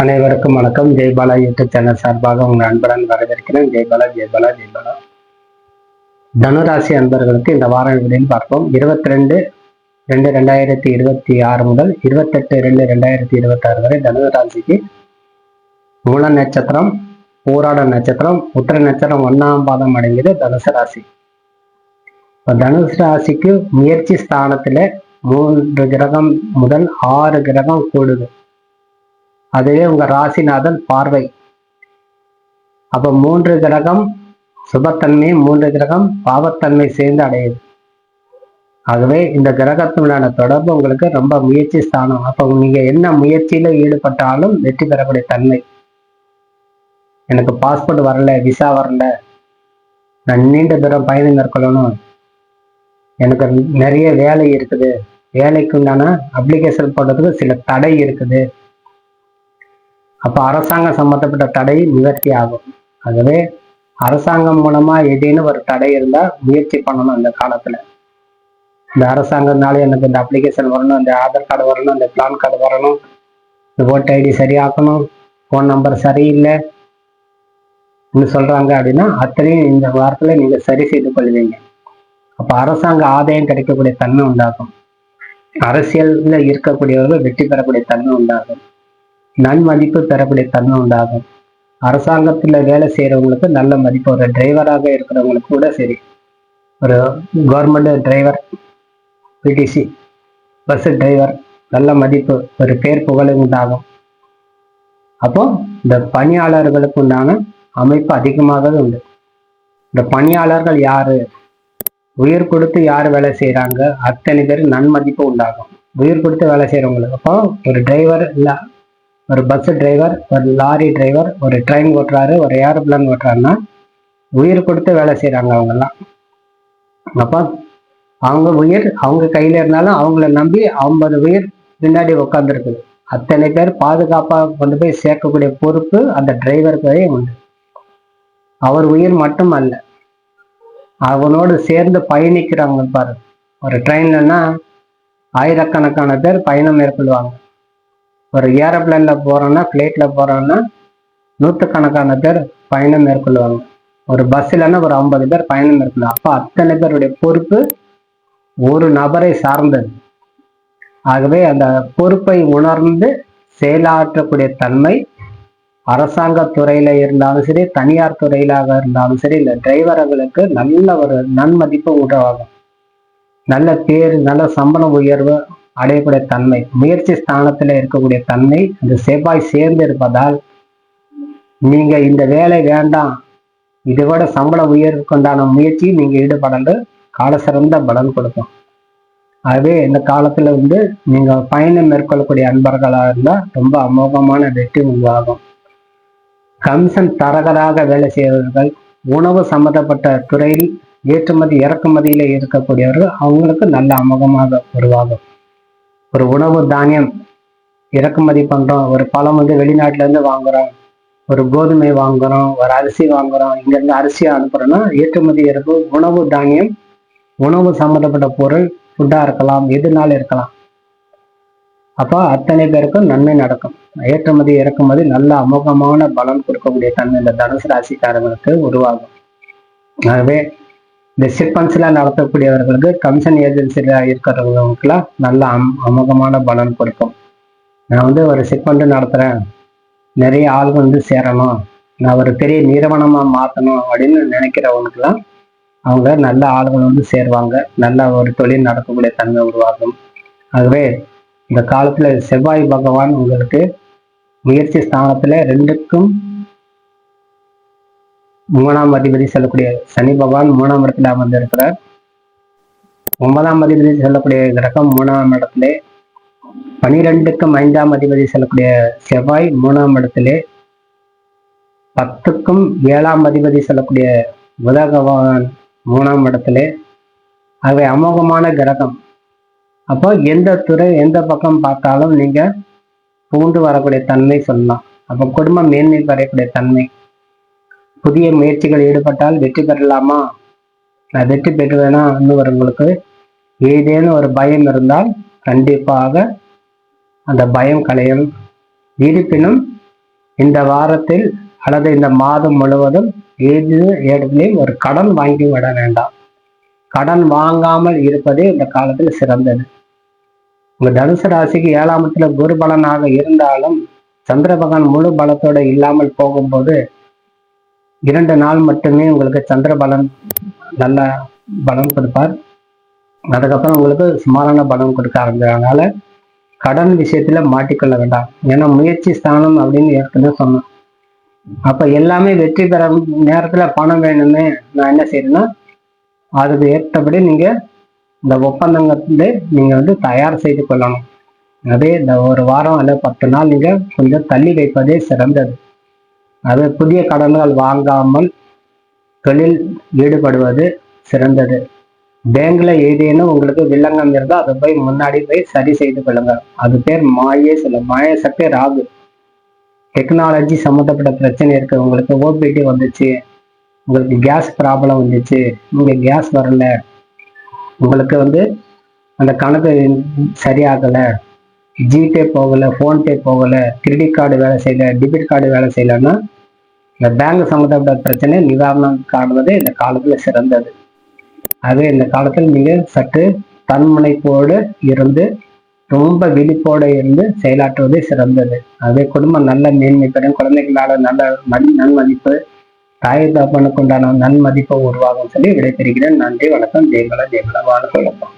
அனைவருக்கும் வணக்கம். Jaibala YouTube channel சார்பாக உங்கள் அன்புடன் வரவேற்கிறேன். ஜெய்பாலா ஜெய்பாலா ஜெய்பாலா. தனுராசி அன்பர்களுக்கு இந்த வாரம் எப்படின்னு பார்ப்போம். 22/2/2026 முதல் 28/2/2026 வரை தனுராசிக்கு மூல நட்சத்திரம், பூராட நட்சத்திரம், உத்திர நட்சத்திரம் 1ஆம் பாதம் அடங்கியது தனுசு ராசி. தனுசு ராசிக்கு முயற்சி ஸ்தானத்துல 3 கிரகம் முதல் 6 கிரகம் கூடுது. அதுவே உங்க ராசிநாதன் பார்வை. அப்ப 3 கிரகம் சுபத்தன்மை, 3 கிரகம் பாவத்தன்மை சேர்ந்து அடையுது. ஆகவே இந்த கிரகத்தினுடான தொடர்பு உங்களுக்கு ரொம்ப முயற்சி ஸ்தானம். அப்ப நீங்க என்ன முயற்சியில ஈடுபட்டாலும் வெற்றி பெறக்கூடிய தன்மை. எனக்கு பாஸ்போர்ட் வரல, விசா வரல, நான் நீண்ட தூரம் பயணம் மேற்கொள்ளணும், எனக்கு நிறைய வேலை இருக்குது, வேலைக்கு உண்டான அப்ளிகேஷன் போடுறதுக்கு சில தடை இருக்குது, அப்ப அரசாங்கம் சம்பந்தப்பட்ட தடை நிவர்த்தி ஆகும். ஆகவே அரசாங்கம் மூலமா ஏதேனும் ஒரு தடை இருந்தா முயற்சி பண்ணணும். அந்த காலத்துல இந்த அரசாங்கத்தினால எனக்கு இந்த அப்ளிகேஷன் வரணும், இந்த ஆதார் கார்டு வரணும், இந்த பிளான் கார்டு வரணும், இந்த ஓட்டர் ஐடி சரியாக்கணும், ஃபோன் நம்பர் சரியில்லை சொல்றாங்க அப்படின்னா அத்தனையும் இந்த வாரத்துல நீங்க சரி செய்து கொள்வீங்க. அப்ப அரசாங்க ஆதாயம் கிடைக்கக்கூடிய தன்மை உண்டாகும். அரசியல்ல இருக்கக்கூடியவர்கள் வெற்றி பெறக்கூடிய தன்மை உண்டாகும். நன்மதிப்பு பெறக்கூடிய தன்மை உண்டாகும். அரசாங்கத்துல வேலை செய்யறவங்களுக்கு நல்ல மதிப்பு, ஒரு டிரைவராக இருக்கிறவங்களுக்கு கூட சரி, ஒரு government driver, PTC bus driver, நல்ல மதிப்பு, ஒரு பேர் புகழ் உண்டாகும். அப்போ இந்த பணியாளர்களுக்கு உண்டான அமைப்பு அதிகமாகவே உண்டு. இந்த பணியாளர்கள் யாரு, உயிர் கொடுத்து யார் வேலை செய்யறாங்க, அத்தனை பேர் நன்மதிப்பு உண்டாகும். உயிர் கொடுத்து வேலை செய்யறவங்களுக்கு. அப்போ ஒரு டிரைவர் இல்ல, ஒரு பஸ் டிரைவர், ஒரு லாரி டிரைவர், ஒரு ட்ரெயின் ஓட்டுறாரு, ஒரு ஏரோப்ளான் ஓட்டுறாருன்னா உயிர் கொடுத்து வேலை செய்யறாங்க அவங்கெல்லாம். அப்போ அவங்க உயிர் அவங்க கையில இருந்தாலும் அவங்கள நம்பி 50 உயிர் பின்னாடி உட்காந்துருக்குது. அத்தனை பேர் பாதுகாப்பாக கொண்டு போய் சேர்க்கக்கூடிய பொறுப்பு அந்த டிரைவருக்கே உண்டு. அவர் உயிர் மட்டும் அல்ல, அவனோடு சேர்ந்து பயணிக்கிறவங்க பாரு. ஒரு ட்ரெயின்லன்னா ஆயிரக்கணக்கான பேர் பயணம் மேற்கொள்வாங்க. ஒரு ஏரோப்ளேன்ல போறோம்னா, பிளைட்ல போறோம்னா நூற்றுக்கணக்கான பேர் பயணம் மேற்கொள்வாங்க. ஒரு பஸ்லன்னா ஒரு 50 பேர் பயணம் மேற்கொள்வாங்க. அப்போ அத்தனை பேருடைய பொறுப்பு ஒரு நபரை சார்ந்தது. ஆகவே அந்த பொறுப்பை உணர்ந்து செயலாற்றக்கூடிய தன்மை அரசாங்க துறையில இருந்தாலும் சரி, தனியார் துறையிலாக இருந்தாலும் சரி, இந்த டிரைவர்களுக்கு நல்ல ஒரு நன்மதிப்பு உருவாகும். நல்ல பேர், நல்ல சம்பள உயர்வு அடையக்கூடிய தன்மை, முயற்சி ஸ்தானத்துல இருக்கக்கூடிய தன்மை அந்த செவ்வாய் சேர்ந்து இருப்பதால் நீங்க இந்த வேலை வேண்டாம், இதை விட சம்பள உயர்வுக்குண்டான முயற்சி நீங்க ஈடுபடಲು கால சிறந்த பலன் கொடுக்கும். ஆகவே இந்த காலத்துல நீங்க பயணம் மேற்கொள்ளக்கூடிய அன்பர்களா இருந்தா ரொம்ப அமோகமான வெற்றி உருவாகும். கமிஷன் தரகராக வேலை செய்வர்கள், உணவு சம்பந்தப்பட்ட துறையில் ஏற்றுமதி இறக்குமதியில இருக்கக்கூடியவர்கள், அவங்களுக்கு நல்ல அமோகமாக உருவாகும். ஒரு உணவு தானியம் இறக்குமதி பண்றோம், ஒரு பழம் வெளிநாட்டுல இருந்து வாங்குறோம், ஒரு கோதுமை வாங்குறோம், ஒரு அரிசி வாங்குறோம், இங்க இருந்து அரிசியை அனுப்புறோம்னா ஏற்றுமதி இறக்கு உணவு தானியம், உணவு சம்பந்தப்பட்ட பொருள், ஃபுட்டா இருக்கலாம், எதுனாலும் இருக்கலாம். அப்போ அத்தனை பேருக்கும் நன்மை நடக்கும். ஏற்றுமதி இறக்குமதி நல்ல அமோகமான பலன் கொடுக்கக்கூடிய தன்மை இந்த தனுசு ராசிக்காரங்களுக்கு உருவாகும். ஆகவே இந்த சிப்பன்ஸ்ல நடத்தக்கூடியவர்களுக்கு, கமிஷன் ஏஜென்சில இருக்கிறவங்களுக்குலாம் நல்ல அமோகமான பலன் கொடுக்கும். நான் ஒரு சிப்பண்ட் நடத்துறேன், நிறைய ஆள்கள் சேரணும், நான் ஒரு பெரிய நிறுவனமா மாற்றணும் அப்படின்னு நினைக்கிறவங்களுக்குலாம் அவங்க நல்ல ஆள்கள் சேருவாங்க. நல்ல ஒரு தொழில் நடக்கக்கூடிய தன்மை உருவாகும். ஆகவே இந்த காலத்துல செவ்வாய் பகவான் உங்களுக்கு முயற்சி ஸ்தானத்துல 2க்கும் 3ஆம் அதிபதி சொல்லக்கூடிய சனி பகவான் 3ஆம் இடத்துல அமர்ந்திருக்கிறார். 9ஆம் அதிபதி சொல்லக்கூடிய கிரகம் 3ஆம் இடத்துல, 12க்கும் 5ஆம் அதிபதி சொல்லக்கூடிய செவ்வாய் 3ஆம் இடத்துல, 10க்கும் 7ஆம் அதிபதி சொல்லக்கூடிய புத பகவான் 3ஆம் இடத்துல. ஆகவே அமோகமான கிரகம். அப்போ எந்த துறை எந்த பக்கம் பார்த்தாலும் நீங்க பூண்டு வரக்கூடிய தன்மை சொல்லலாம். அப்போ குடும்பம் மேன்மை பெறக்கூடிய தன்மை. புதிய முயற்சிகள் ஈடுபட்டால் வெற்றி பெறலாமா, நான் வெற்றி பெற்றுவேனா உங்களுக்கு ஏதேனும் ஒரு பயம் இருந்தால் கண்டிப்பாக அந்த பயம் களையும். இருப்பினும் இந்த வாரத்தில் அல்லது இந்த மாதம் முழுவதும் ஏதுலையும் ஒரு கடன் வாங்கி விட வேண்டாம். கடன் வாங்காமல் இருப்பதே இந்த காலத்தில் சிறந்தது. உங்க தனுசு ராசிக்கு 7ஆம் இடத்துல குரு பலனாக இருந்தாலும் சந்திர பகவான் முழு பலத்தோட இல்லாமல் போகும்போது 2 நாள் மட்டுமே உங்களுக்கு சந்திர பலன் நல்ல பலம் கொடுப்பார். அதுக்கப்புறம் உங்களுக்கு சுமாரான பலம் கொடுக்க ஆரம்பிச்சதுனால கடன் விஷயத்துல மாட்டிக்கொள்ள வேண்டாம். ஏன்னா முயற்சி ஸ்தானம் அப்படின்னு ஏற்கனவே சொன்னோம். அப்ப எல்லாமே வெற்றி பெற நேரத்துல பணம் வேணும்னு நான் என்ன செய்யறேன்னா அதுக்கு ஏற்றபடி நீங்க இந்த ஒப்பந்தங்கத்துல நீங்க தயார் செய்து கொள்ளணும். அதே இந்த ஒரு வாரம் அல்லது 10 நாள் நீங்க கொஞ்சம் தள்ளி வைப்பதே சிறந்தது. அது புதிய கடன்கள் வாங்காமல் தொழில் ஈடுபடுவது சிறந்தது. பேங்க்ல ஏதேனும் உங்களுக்கு வில்லங்கம் இருந்தால் அதை போய் முன்னாடி போய் சரி செய்து கொள்ளுங்க. அது பேர் மாயே மாய சக்தி ராகு. டெக்னாலஜி சம்மந்தப்பட்ட பிரச்சனை இருக்கு, உங்களுக்கு ஓபிடி வந்துச்சு, உங்களுக்கு கேஸ் ப்ராப்ளம் வந்துச்சு, நீங்க கேஸ் வரல, உங்களுக்கு அந்த கணக்கு சரியாகலை, ஜிபே போகலை, ஃபோன்பே போகலை, கிரெடிட் கார்டு வேலை செய்யலை, டெபிட் கார்டு வேலை செய்யலைன்னா இந்த பேங்க் சம்மந்தப்பட்ட பிரச்சனை நிவாரணம் காணுவது இந்த காலத்தில் சிறந்தது. ஆகவே இந்த காலத்தில் நீங்கள் சற்று தன்முனைப்போடு இருந்து ரொம்ப விழிப்போடு இருந்து செயலாற்றுவதே சிறந்தது. அதே குடும்பம் நல்ல மேன்மை பெறும், குழந்தைகளால் நல்ல நன்மதிப்பு, தாய் தகப்பனுக்கு உண்டான நன்மதிப்பு உருவாகும் சொல்லி விடைபெறுகிறேன். நன்றி, வணக்கம். ஜெயமலா வாழ்க்கை வணக்கம்.